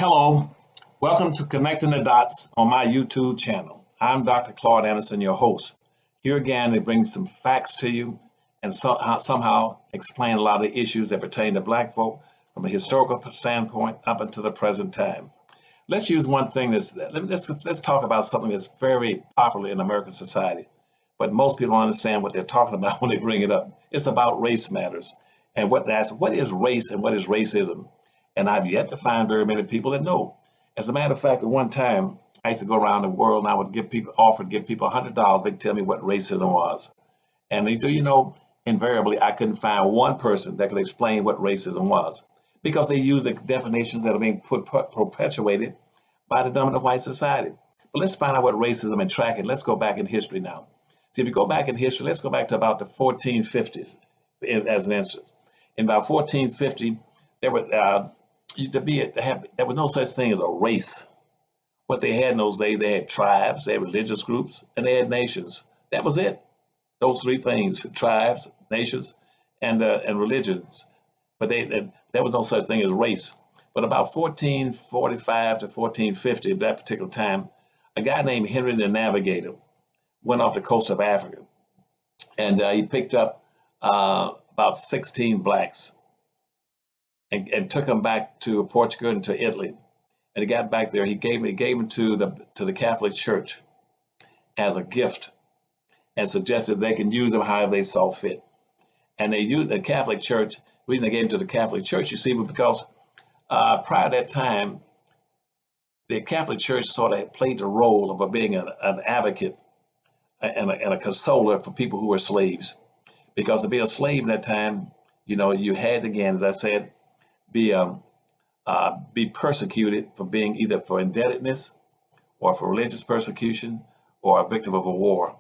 Hello, welcome to Connecting the Dots on my YouTube channel. I'm Dr. Claud Anderson, your host. Here again, to bring some facts to you and somehow explain a lot of the issues that pertain to Black folk from a historical standpoint up until the present time. Let's use one thing. Let's talk about something that's very popular in American society, but most people don't understand what they're talking about when they bring it up. It's about race matters, and what is race and what is racism. And I've yet to find very many people that know. As a matter of fact, at one time, I used to go around the world and I would offer to give people $100. They could tell me what racism was. And invariably, I couldn't find one person that could explain what racism was because they use the definitions that are being perpetuated by the dominant white society. But let's find out what racism and track it. Let's go back in history now. See, if you go back in history, let's go back to about the 1450s as an instance. In about 1450, there was no such thing as a race. What they had in those days, they had tribes, they had religious groups, and they had nations. That was it. Those three things: tribes, nations, and religions. But there was no such thing as race. But about 1445 to 1450, at that particular time, a guy named Henry the Navigator went off the coast of Africa, and he picked up about 16 blacks. And took them back to Portugal and to Italy. And he got back there. He gave them to the Catholic Church as a gift, and suggested they can use them however they saw fit. And they used the Catholic Church. The reason they gave them to the Catholic Church, you see, was because prior to that time, the Catholic Church sort of played the role of being an advocate and a consoler for people who were slaves. Because to be a slave in that time, you had, again, as I said, be persecuted for being either for indebtedness or for religious persecution or a victim of a war,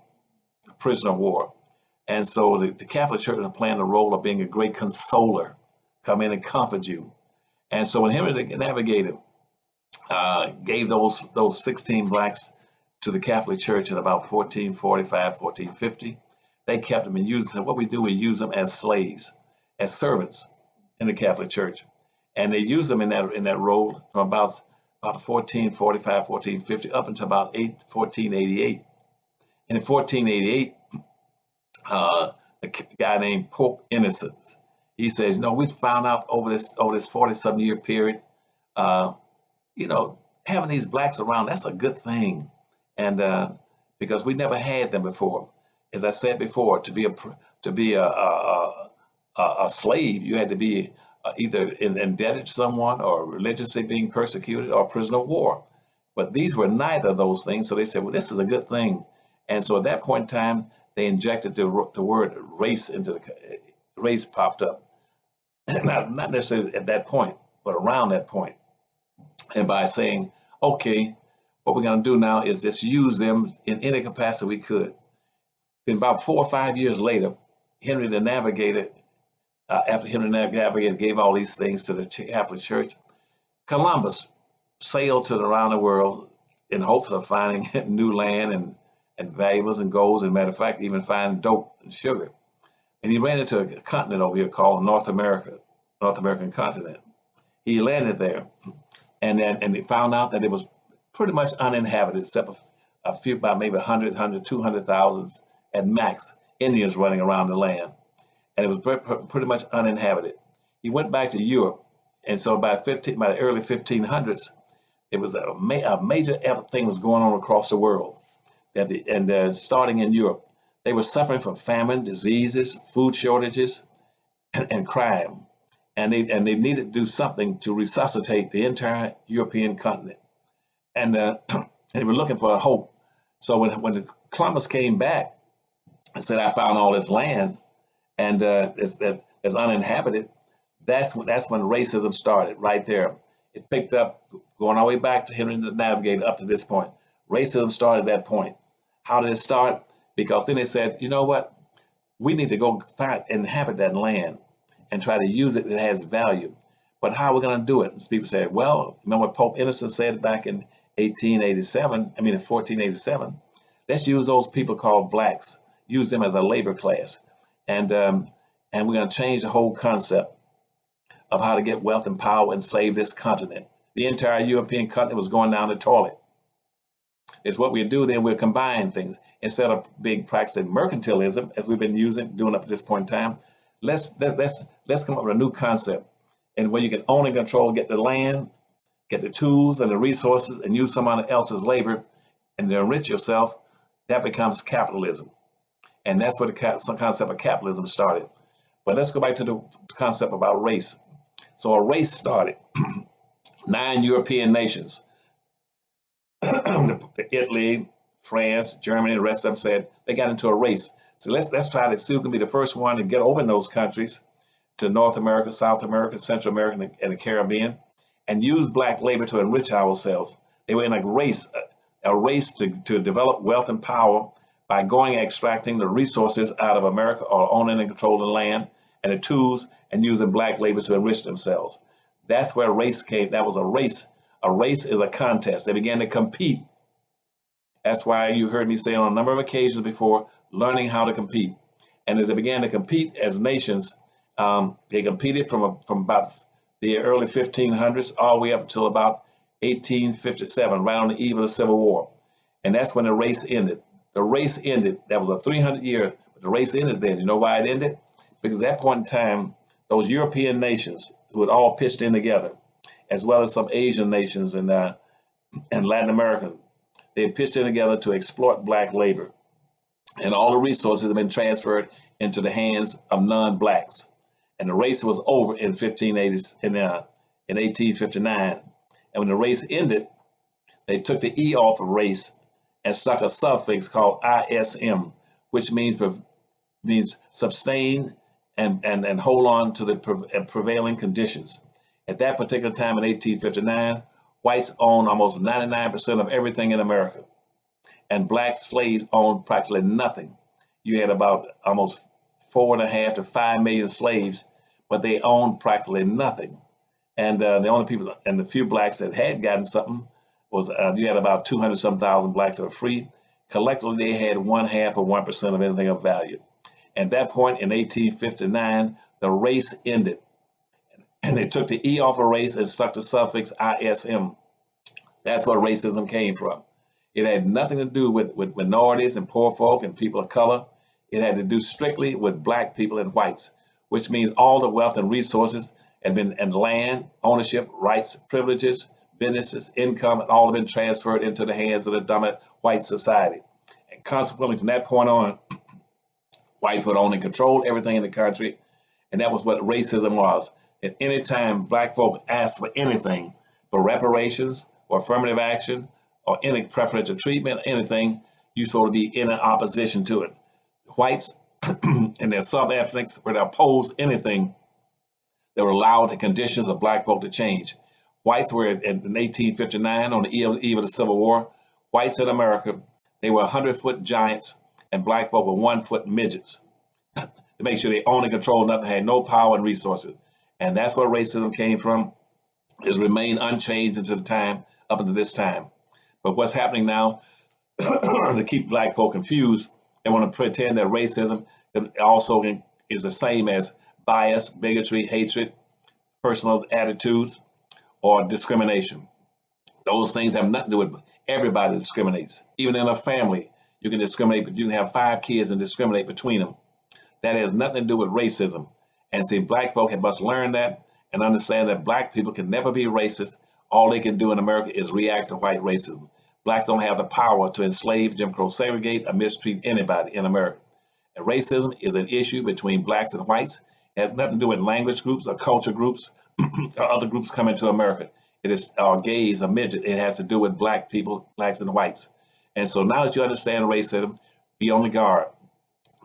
a prisoner of war. And so the Catholic Church was playing the role of being a great consoler, come in and comfort you. And so when Henry the Navigator gave those 16 blacks to the Catholic Church in about 1445, 1450, they kept them and used them. What we do, we use them as slaves, as servants in the Catholic Church. And they used them in that role from about 1445, 1450 up until about 1488. And in 1488, a guy named Pope Innocent, he says, we found out over this 40-some year period, having these blacks around, that's a good thing. And because we never had them before. As I said before, to be a slave, you had to be either indebted to someone or religiously being persecuted or prisoner of war. But these were neither of those things. So they said, well, this is a good thing. And so at that point in time, they injected the word race into race popped up. Not necessarily at that point, but around that point. And by saying, okay, what we're going to do now is just use them in any capacity we could. Then about 4 or 5 years later, Henry the Navigator, after Henry the Navigator gave all these things to the Catholic Church, Columbus sailed around the world in hopes of finding new land and valuables and golds, and matter of fact, even finding dope and sugar. And he ran into a continent over here called North American continent. He landed there, and they found out that it was pretty much uninhabited, except a few, about maybe 200,000 at max Indians running around the land. And it was pretty much uninhabited. He went back to Europe, and so by the early 1500s, it was a major thing was going on across the world. Starting in Europe, they were suffering from famine, diseases, food shortages, and crime, and they needed to do something to resuscitate the entire European continent, and they were looking for a hope. So when Columbus came back and said, "I found all this land," and it's uninhabited, that's when racism started right there. It picked up, going all the way back to Henry the Navigator up to this point. Racism started at that point. How did it start? Because then they said, you know what? We need to go inhabit that land and try to use it. It has value. But how are we going to do it? And people said, well, remember what Pope Innocent said back in 1487? Let's use those people called blacks, use them as a labor class. And we're going to change the whole concept of how to get wealth and power and save this continent. the entire European continent was going down the toilet. It's what we do then, we'll combine things. Instead of being practicing mercantilism, as we've been doing up to this point in time, let's come up with a new concept. And where you can own and control, get the land, get the tools and the resources, and use someone else's labor and to enrich yourself, that becomes capitalism. And that's where the concept of capitalism started. But let's go back to the concept about race. So a race started. 9 European nations, Italy, France, Germany, the rest of them said they got into a race. So let's try to see who can be the first one to get over in those countries to North America, South America, Central America, and the Caribbean, and use black labor to enrich ourselves. They were in a race to develop wealth and power by going and extracting the resources out of America, or owning and controlling the land and the tools, and using black labor to enrich themselves. That's where race came. That was a race. A race is a contest. They began to compete. That's why you heard me say on a number of occasions before, learning how to compete. And as they began to compete as nations, they competed from about the early 1500s all the way up until about 1857, right on the eve of the Civil War. And that's when the race ended. The race ended. That was a 300-year, but the race ended then. You know why it ended? Because at that point in time, those European nations who had all pitched in together, as well as some Asian nations and Latin American, they had pitched in together to exploit black labor. And all the resources have been transferred into the hands of non-blacks. And the race was over in 1859. And when the race ended, they took the E off of race and stuck a suffix called ISM, which means sustain and hold on to the prevailing conditions. At that particular time in 1859, whites owned almost 99% of everything in America, and black slaves owned practically nothing. You had about almost 4.5 to 5 million slaves, but they owned practically nothing. And the only people, and the few blacks that had gotten something, was you had about 200-some thousand blacks that were free. Collectively, they had 1/2 or 1% of anything of value. At that point in 1859, the race ended. And they took the E off of race and stuck the suffix ISM. That's where racism came from. It had nothing to do with minorities and poor folk and people of color. It had to do strictly with black people and whites, which means all the wealth and resources had been, and land, ownership, rights, privileges, businesses, income, had all been transferred into the hands of the dominant white society. And consequently, from that point on, whites would own and control everything in the country. And that was what racism was. At any time black folk asked for anything, for reparations or affirmative action or any preferential treatment, anything, you sort of be in an opposition to it. Whites and their sub-ethnics were to oppose anything that would allow the conditions of black folk to change. Whites were in 1859 on the eve of the Civil War. Whites in America, they were 100-foot giants, and black folk were 1-foot midgets. To make sure they owned and controlled nothing, had no power and resources. And that's where racism came from. It's remained unchanged up until this time. But what's happening now, to keep black folk confused, they want to pretend that racism also is the same as bias, bigotry, hatred, personal attitudes, or discrimination. Those things have nothing to do with everybody discriminates. Even in a family, you can discriminate, but you can have 5 kids and discriminate between them. That has nothing to do with racism. And see, black folk must learn that and understand that black people can never be racist. All they can do in America is react to white racism. Blacks don't have the power to enslave, Jim Crow, segregate, or mistreat anybody in America. And racism is an issue between blacks and whites. It has nothing to do with language groups or culture groups or other groups coming to America. It is our gays or midget. It has to do with black people, blacks and whites. And so now that you understand racism, be on the guard.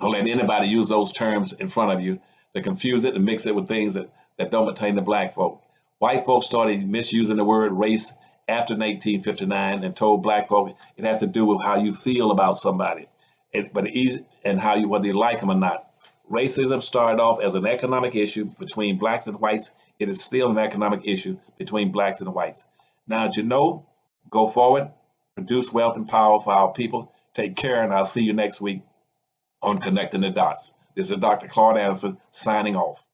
Don't let anybody use those terms in front of you to confuse it and mix it with things that don't pertain to black folk. White folks started misusing the word race after 1859 and told black folk it has to do with how you feel about somebody, and how you, whether you like them or not. Racism started off as an economic issue between blacks and whites. It is still an economic issue between blacks and whites. Now that you know, go forward, produce wealth and power for our people. Take care, and I'll see you next week on Connecting the Dots. This is Dr. Claud Anderson signing off.